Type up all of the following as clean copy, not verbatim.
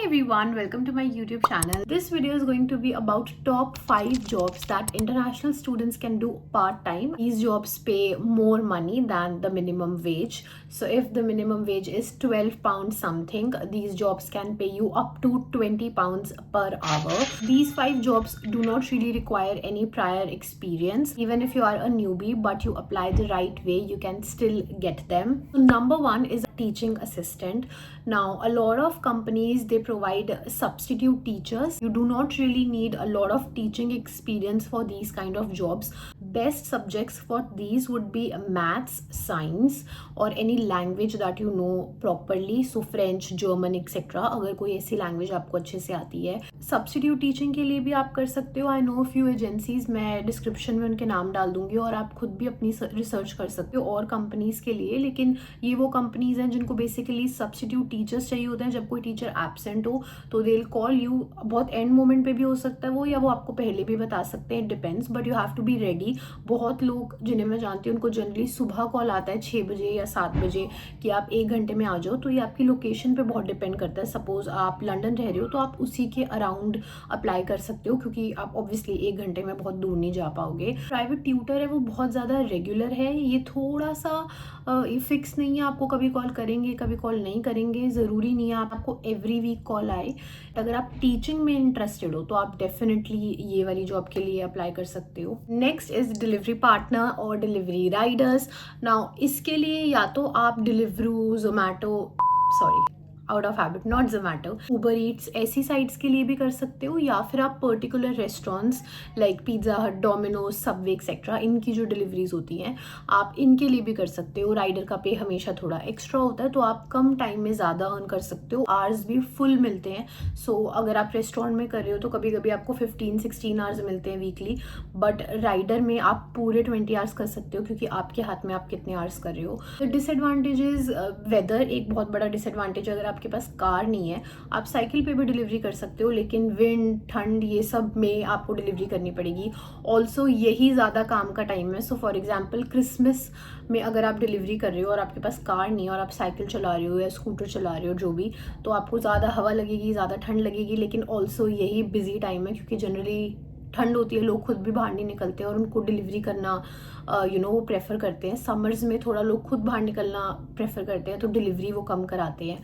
Hi everyone, welcome to my YouTube channel. This video is going to be about top 5 jobs that international students can do part-time. These jobs pay more money than the minimum wage. So if the minimum wage is 12 pounds something, these jobs can pay you up to 20 pounds per hour. These 5 jobs do not really require any prior experience. Even if you are a newbie but you apply the right way, you can still get them. So number 1 is teaching assistant. Now a lot of companies, they provide substitute teachers. You do not really need a lot of teaching experience for these kind of jobs. Best subjects for these would be maths, science or any language that you know properly. So French, German etc. अगर कोई ऐसी language आपको अच्छे से आती है. Substitute teaching के लिए भी आप कर सकते हो. आई नो फ्यू एजेंसीज, मैं डिस्क्रिप्शन में उनके नाम डाल दूंगी और आप खुद भी अपनी रिसर्च कर सकते हो और कंपनीज के लिए. लेकिन ये वो कंपनीज हैं जिनको बेसिकली सब्स्टिट्यूट टीचर्स चाहिए होते हैं. जब कोई टीचर एब्सेंट हो तो दे विल कॉल यू. बहुत एंड मोमेंट पे भी हो सकता है वो, या वो आपको पहले भी बता सकते हैं. Depends, but you have to be ready. बहुत लोग जिन्हें मैं जानती हूँ उनको जनरली सुबह कॉल आता है 6 बजे या 7 बजे कि आप 1 घंटे में आ जाओ. तो ये आपकी लोकेशन पे बहुत डिपेंड करता है. सपोज आप लंदन रह रहे हो तो आप उसी के अराउंड अप्लाई कर सकते हो, क्योंकि आप ऑब्वियसली 1 घंटे में बहुत दूर नहीं जा पाओगे. प्राइवेट ट्यूटर है वो बहुत ज़्यादा रेगुलर है. ये थोड़ा सा फिक्स नहीं है, आपको कभी कॉल करेंगे कभी कॉल नहीं करेंगे. ज़रूरी नहीं है आपको एवरी वीक कॉल आए. अगर आप टीचिंग में इंटरेस्टेड हो तो आप डेफिनेटली ये वाली जॉब के लिए अप्लाई कर सकते हो. नेक्स्ट इज डिलीवरी पार्टनर और डिलीवरी राइडर्स. नाउ इसके लिए या तो आप Deliveroo, Zomato, out of habit, not Zomato, Uber Eats, ऐसी साइट्स के लिए भी कर सकते हो, या फिर आप particular restaurants like Pizza Hut, Domino's, Subway etcetera, इनकी जो डिलीवरीज होती हैं आप इनके लिए भी कर सकते हो. राइडर का पे हमेशा थोड़ा एक्स्ट्रा होता है तो आप कम टाइम में ज़्यादा अर्न कर सकते हो. आवर्स भी फुल मिलते हैं. सो अगर आप रेस्टोरेंट में कर रहे हो तो कभी कभी आपको 15-16 आवर्स मिलते हैं वीकली, बट राइडर में आप पूरे 20 आवर्स कर सकते हो, क्योंकि आपके हाथ में आप कितने आवर्स कर रहे हो. डिसएडवांटेजेस, वेदर एक बहुत बड़ा डिसएडवांटेज. अगर आपके पास कार नहीं है आप साइकिल पे भी डिलीवरी कर सकते हो, लेकिन विंड, ठंड, ये सब में आपको डिलीवरी करनी पड़ेगी. ऑल्सो यही ज़्यादा काम का टाइम है. सो फॉर एग्जांपल क्रिसमस में अगर आप डिलीवरी कर रहे हो और आपके पास कार नहीं है और आप साइकिल चला रहे हो या स्कूटर चला रहे हो जो भी, तो आपको ज़्यादा हवा लगेगी, ज़्यादा ठंड लगेगी. लेकिन ऑल्सो यही बिजी टाइम है, क्योंकि जनरली ठंड होती है, लोग खुद भी बाहर नहीं निकलते और उनको डिलीवरी करना वो प्रेफर करते हैं. समर्स में थोड़ा लोग खुद बाहर निकलना प्रेफर करते हैं तो डिलीवरी वो कम कराते हैं.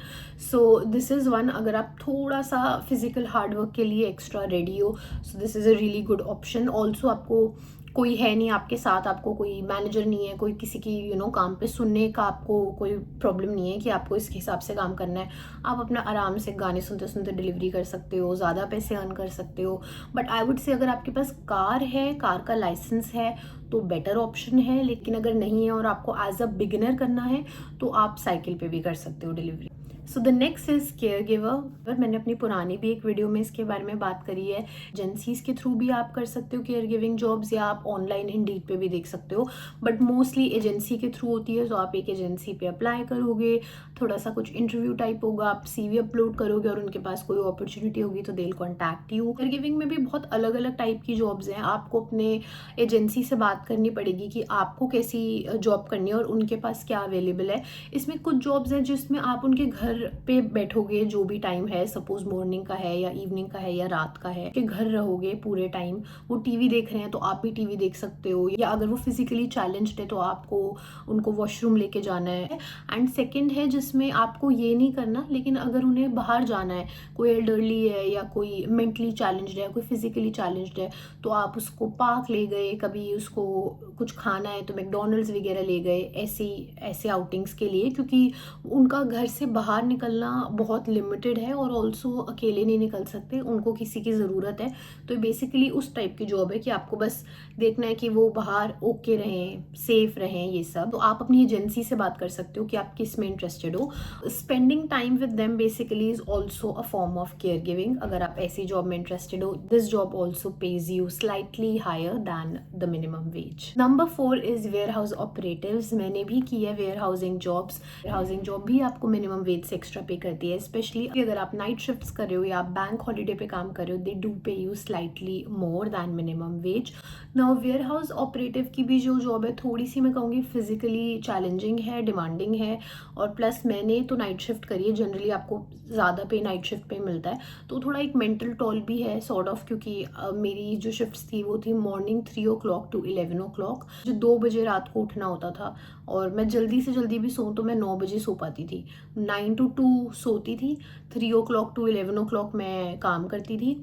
सो दिस इज़ वन. अगर आप थोड़ा सा फिजिकल हार्डवर्क के लिए एक्स्ट्रा रेडी हो, so this is a really good option. Also आपको कोई है नहीं आपके साथ, आपको कोई मैनेजर नहीं है, कोई किसी की काम पे सुनने का आपको कोई प्रॉब्लम नहीं है कि आपको इसके हिसाब से काम करना है. आप अपना आराम से गाने सुनते सुनते डिलीवरी कर सकते हो, ज़्यादा पैसे अर्न कर सकते हो. बट आई वुड से अगर आपके पास कार है, कार का लाइसेंस है तो बेटर ऑप्शन है. लेकिन अगर नहीं है और आपको एज अ बिगिनर करना है तो आप साइकिल पे भी कर सकते हो delivery. So the next is care giver. मैंने अपनी पुरानी भी एक वीडियो में इसके बारे में बात करी है. एजेंसीज के थ्रू भी आप कर सकते हो केयर गिविंग जॉब्स, या आप ऑनलाइन इंडीड पे भी देख सकते हो, बट मोस्टली एजेंसी के थ्रू होती है. तो आप एक एजेंसी पे अप्लाई करोगे, थोड़ा सा कुछ इंटरव्यू टाइप होगा, आप CV अपलोड करोगे और उनके पास कोई अपॉर्चुनिटी होगी तो they will contact you. Care giving में भी बहुत अलग अलग टाइप की जॉब्स हैं. आपको अपने एजेंसी से बात करनी पड़ेगी कि आपको कैसी जॉब करनी है और उनके पास क्या अवेलेबल है. इसमें कुछ जॉब्स हैं जिसमें आप उनके घर पे बैठोगे जो भी टाइम है, सपोज मॉर्निंग का है या इवनिंग का है या रात का है, कि घर रहोगे पूरे टाइम. वो टीवी देख रहे हैं तो आप भी टीवी देख सकते हो, या अगर वो फिजिकली चैलेंज्ड है तो आपको उनको वॉशरूम लेके जाना है. एंड सेकंड है जिसमें आपको ये नहीं करना, लेकिन अगर उन्हें बाहर जाना है, कोई एल्डरली है या कोई मेंटली चैलेंज्ड है, कोई फिजिकली चैलेंज्ड है, तो आप उसको पार्क ले गए, कभी उसको कुछ खाना है तो मैकडॉनल्ड्स वगैरह ले गए, ऐसे आउटिंग्स के लिए, क्योंकि उनका घर से बाहर निकलना बहुत लिमिटेड है और ऑल्सो अकेले नहीं निकल सकते, उनको किसी की ज़रूरत है. तो बेसिकली उस टाइप की जॉब है कि आपको बस देखना है कि वो बाहर ओके रहें, सेफ रहें, ये सब. तो आप अपनी एजेंसी से बात कर सकते हो कि आप किस में इंटरेस्टेड हो. Spending time with them basically is also a form of care giving. अगर आप ऐसी जॉब में इंटरेस्टेड हो, this job also pays you slightly higher than the minimum wage. Number 4 is warehouse operatives. मैंने भी की है warehousing jobs. Warehousing job भी आपको मिनिमम वेज से एक्स्ट्रा पे करती है, स्पेशली अगर आप नाइट शिफ्ट्स कर रहे हो या आप बैंक हॉलीडे पे काम कर रहे हो, they do pay you slightly more than minimum wage. Now warehouse operative की भी जो जॉब है थोड़ी सी मैं कहूँगी फिजिकली चैलेंजिंग है, डिमांडिंग है, और प्लस मैंने तो नाइट शिफ्ट करी है, जनरली आपको ज़्यादा पे नाइट शिफ्ट पे मिलता है, तो थोड़ा एक मेंटल टॉल भी है सॉर्ट ऑफ, क्योंकि मेरी जो शिफ्ट्स थी वो थी मॉर्निंग 3 o'clock to 11 o'clock, जो 2 बजे रात को उठना होता था, और मैं जल्दी से जल्दी भी सोऊं तो मैं 9 बजे सो पाती थी, 9 to 2 सोती थी, 3 o'clock to 11 o'clock मैं काम करती थी,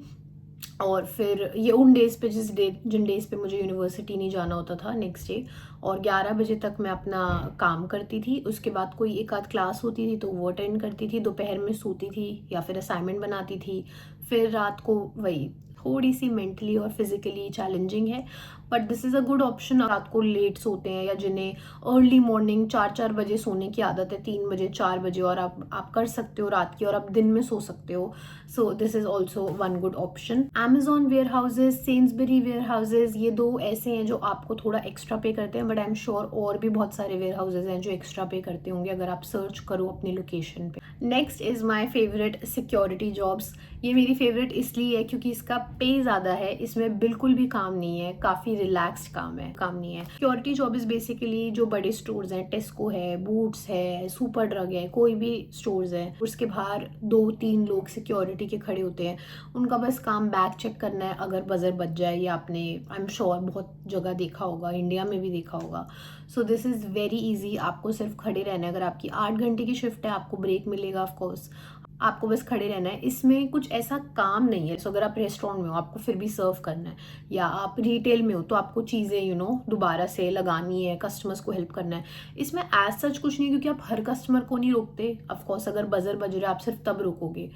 और फिर ये उन डेज़ पे जिन डेज़ पे मुझे यूनिवर्सिटी नहीं जाना होता था नेक्स्ट डे, और 11 बजे तक मैं अपना काम करती थी। उसके बाद कोई एक आध क्लास होती थी तो वो अटेंड करती थी, दोपहर में सोती थी या फिर असाइनमेंट बनाती थी, फिर रात को वही थोड़ी सी मेंटली और फिजिकली चैलेंजिंग है, but this is a good option. रात को लेट सोते हैं या जिन्हें अर्ली मॉर्निंग 4 बजे सोने की आदत है, 3 बजे 4 बजे, और आप कर सकते हो रात की और आप दिन में सो सकते हो, so this is also one good option. Amazon warehouses, Sainsbury warehouses, ये दो ऐसे हैं जो आपको थोड़ा एक्स्ट्रा पे करते हैं, बट आई एम श्योर और भी बहुत सारे वेयर हाउसेज हैं जो एक्स्ट्रा पे करते होंगे अगर आप सर्च करो अपनी लोकेशन पे। Next is my favourite, security jobs. ये मेरी फेवरेट इसलिए है क्योंकि इसका पे ज़्यादा है, इसमें बिल्कुल भी काम नहीं है, काफ़ी रिलैक्स्ड काम नहीं है। सिक्योरिटी जॉब इज़ बेसिकली जो बड़े स्टोर्स हैं, टेस्को है, बूट्स है, सुपर ड्रग है, कोई भी स्टोर्स है, उसके बाहर 2-3 लोग सिक्योरिटी के खड़े होते हैं, उनका बस काम बैग चेक करना है अगर बजर बज जाए, या आपने आई एम श्योर बहुत जगह देखा होगा, इंडिया में भी देखा होगा। सो दिस इज़ वेरी ईजी, आपको सिर्फ खड़े रहना है। अगर आपकी 8 घंटे की शिफ्ट है, आपको ब्रेक मिलेगा ऑफकोर्स, आपको बस खड़े रहना है, इसमें कुछ ऐसा काम नहीं है। सो अगर आप रेस्टोरेंट में हो आपको फिर भी सर्व करना है, या आप रिटेल में हो तो आपको चीज़ें दोबारा से लगानी है, कस्टमर्स को हेल्प करना है, इसमें एज सच कुछ नहीं, क्योंकि आप हर कस्टमर को नहीं रोकते। ऑफकोर्स अगर बजर बज रहा है आप सिर्फ तब रोकोगे।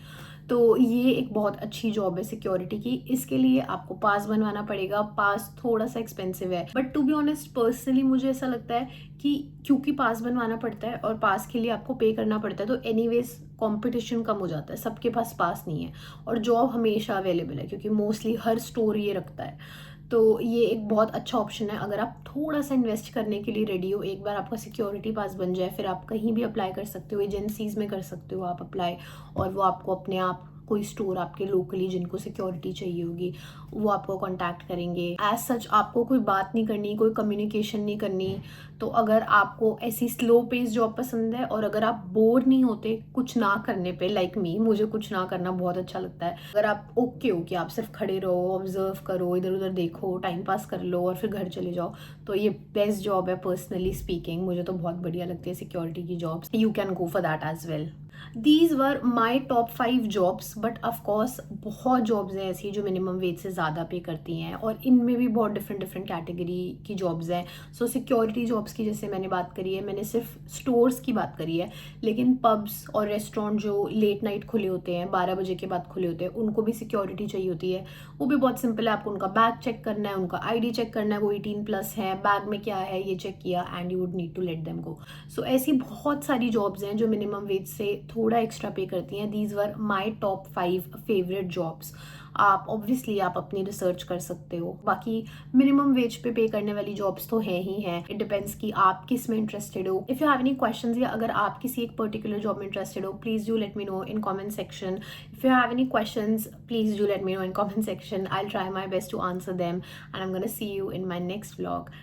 तो ये एक बहुत अच्छी जॉब है सिक्योरिटी की। इसके लिए आपको पास बनवाना पड़ेगा, पास थोड़ा सा एक्सपेंसिव है, but to be honest personally मुझे ऐसा लगता है कि क्योंकि पास बनवाना पड़ता है और पास के लिए आपको पे करना पड़ता है, तो एनीवेज कंपटीशन कम हो जाता है, सबके पास पास नहीं है, और जॉब हमेशा अवेलेबल है क्योंकि मोस्टली हर स्टोर ये रखता है। तो ये एक बहुत अच्छा ऑप्शन है अगर आप थोड़ा सा इन्वेस्ट करने के लिए रेडी हो। एक बार आपका सिक्योरिटी पास बन जाए फिर आप कहीं भी अप्लाई कर सकते हो, एजेंसीज में कर सकते हो आप अप्लाई, और वो आपको अपने आप कोई स्टोर आपके लोकली जिनको सिक्योरिटी चाहिए होगी वो आपको कांटेक्ट करेंगे। एज सच आपको कोई बात नहीं करनी, कोई कम्युनिकेशन नहीं करनी। तो अगर आपको ऐसी स्लो पेस जॉब पसंद है और अगर आप बोर नहीं होते कुछ ना करने पे, लाइक मी, मुझे कुछ ना करना बहुत अच्छा लगता है, अगर आप ओके हो कि आप सिर्फ खड़े रहो, ऑब्जर्व करो, इधर उधर देखो, टाइम पास कर लो और फिर घर चले जाओ, तो ये बेस्ट जॉब है पर्सनली स्पीकिंग। मुझे तो बहुत बढ़िया लगती है सिक्योरिटी की jobs. You can go for that as well. These were my top 5 jobs, but of course बहुत जॉब्स हैं ऐसी जो मिनिमम वेज से ज़्यादा पे करती हैं, और इनमें भी बहुत डिफरेंट कैटेगरी की जॉब्स हैं। सो सिक्योरिटी जॉब्स की जैसे मैंने बात करी है, मैंने सिर्फ स्टोर्स की बात करी है, लेकिन पब्स और रेस्टोरेंट जो लेट नाइट खुले होते हैं, 12 बजे के बाद खुले होते हैं, उनको भी सिक्योरिटी चाहिए होती है। वो भी बहुत सिंपल है, आपको उनका बैग चेक करना है, उनका ID चेक करना है, वो 18+ है, बैग में क्या है ये चेक किया, and you would need to let them go. So ऐसी बहुत सारी जॉब्स हैं जो मिनिमम वेज से थोड़ा एक्स्ट्रा पे करती हैं। These were my top 5 favourite jobs. आप ऑब्वियसली आप अपनी रिसर्च कर सकते हो। बाकी मिनिमम वेज पे करने वाली जॉब्स तो है ही हैं, इट डिपेंड्स कि आप किस में इंटरेस्टेड हो। If you have any questions या अगर आप किसी एक पर्टिकुलर जॉब में इंटरेस्टेड हो, please do let me know in comment section. If you have any questions please do let me know in comment section, I will try my best to answer them, and I am gonna see you in my next vlog.